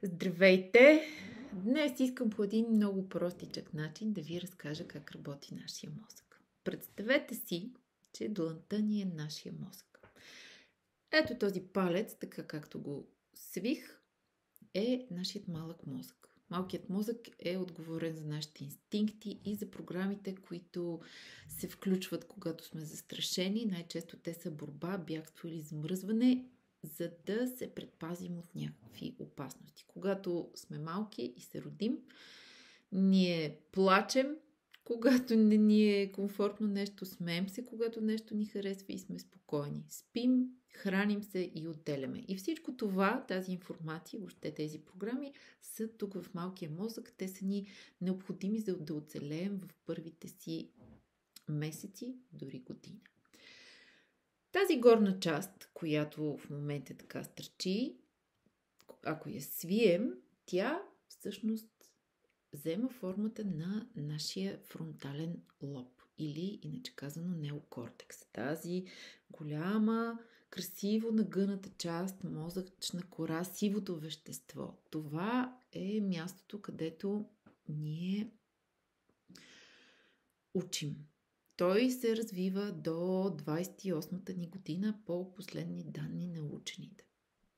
Здравейте! Днес искам по един много простичък начин да ви разкажа как работи нашия мозък. Представете си, че длънта ни е нашия мозък. Ето този палец, така както го свих, е нашият малък мозък. Малкият мозък е отговорен за нашите инстинкти и за програмите, които се включват, когато сме застрашени. Най-често те са борба, бягство или замръзване, за да се предпазим от някакви опасности. Когато сме малки и се родим, ние плачем, когато не ни е комфортно нещо, смеем се, когато нещо ни харесва и сме спокойни. Спим, храним се и отделяме. И всичко това, тази информация, въобще тези програми, са тук в малкия мозък. Те са ни необходими за да оцелеем в първите си месеци, дори година. Тази горна част, която в момента така стърчи, ако я свием, тя всъщност взема формата на нашия фронтален лоб или, иначе казано, неокортекс. Тази голяма, красиво нагъната част, мозъчна кора, сивото вещество. Това е мястото, където ние учим. Той се развива до 28-та ни година по последни данни на учените.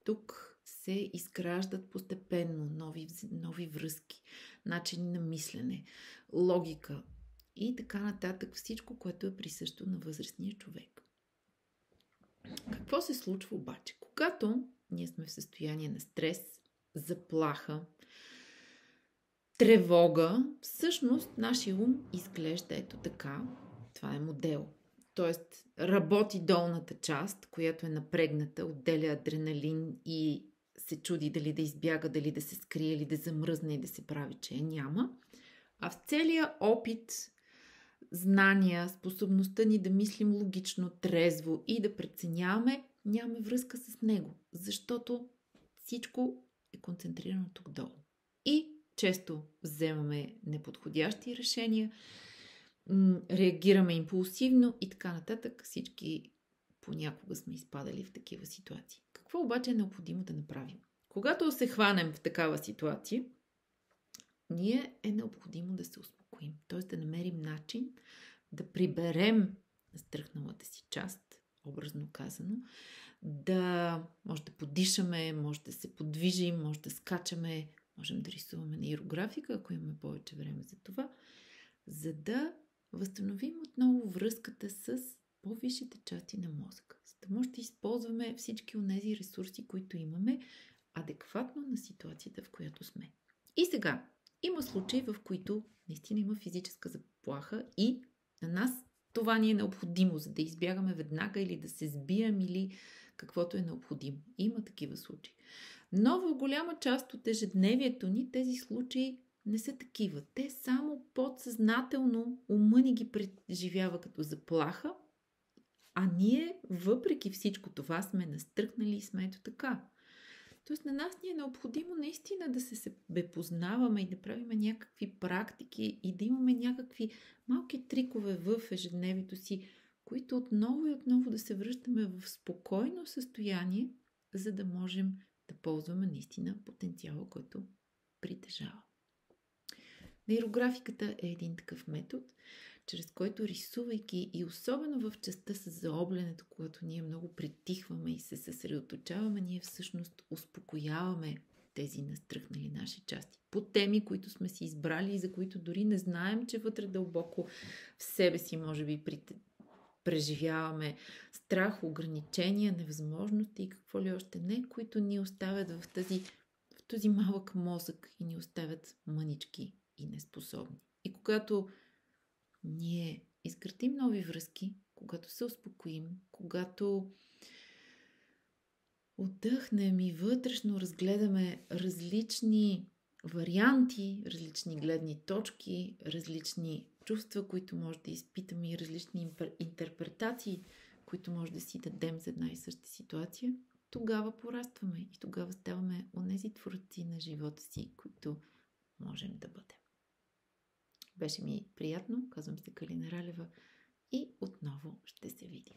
Тук се изграждат постепенно нови връзки, начини на мислене, логика и така нататък. Всичко, което е присъщо на възрастния човек. Какво се случва обаче? Когато ние сме в състояние на стрес, заплаха, тревога, всъщност нашия ум изглежда ето така. Това е модел. Тоест, работи долната част, която е напрегната, отделя адреналин и се чуди дали да избяга, дали да се скрие, или да замръзне и да се прави, че няма. А в целия опит, знания, способността ни да мислим логично, трезво и да преценяваме, нямаме връзка с него, защото всичко е концентрирано тук долу. И често вземаме неподходящи решения, реагираме импулсивно и така нататък. Всички понякога сме изпадали в такива ситуации. Какво обаче е необходимо да направим? Когато се хванем в такава ситуация, ние е необходимо да се успокоим. Т.е. да намерим начин да приберем стръхналата си част, образно казано, да може да подишаме, може да се подвижим, може да скачаме, можем да рисуваме нейрографика, ако имаме повече време за това, за да възстановим отново връзката с по-висшите части на мозъка, за да може да използваме всички от тези ресурси, които имаме, адекватно на ситуацията, в която сме. И сега, има случаи, в които наистина има физическа заплаха и на нас това ни е необходимо, за да избягаме веднага или да се сбием или каквото е необходимо. Има такива случаи. Но в голяма част от ежедневието ни тези случаи не са такива. Те само подсъзнателно ума ни ги преживява като заплаха, а ние въпреки всичко това сме настръхнали и сме ето така. Тоест на нас ни е необходимо наистина да се познаваме и да правим някакви практики и да имаме някакви малки трикове в ежедневието си, които отново и отново да се връщаме в спокойно състояние, за да можем да ползваме наистина потенциала, който притежава. Нейрографиката е един такъв метод, чрез който рисувайки и особено в частта с заоблянето, когато ние много притихваме и се съсредоточаваме, ние всъщност успокояваме тези настръхнали наши части по теми, които сме си избрали и за които дори не знаем, че вътре дълбоко в себе си може би преживяваме страх, ограничения, невъзможности и какво ли още не, които ни оставят в този малък мозък и ни оставят мънички и неспособни. И когато ние изградим нови връзки, когато се успокоим, когато отдъхнем и вътрешно разгледаме различни варианти, различни гледни точки, различни чувства, които може да изпитаме и различни интерпретации, които може да си дадем за една и съща ситуация, тогава порастваме и тогава ставаме онези творци на живота си, които можем да бъдем. Беше ми приятно, казвам се Калина Ралева и отново ще се видим.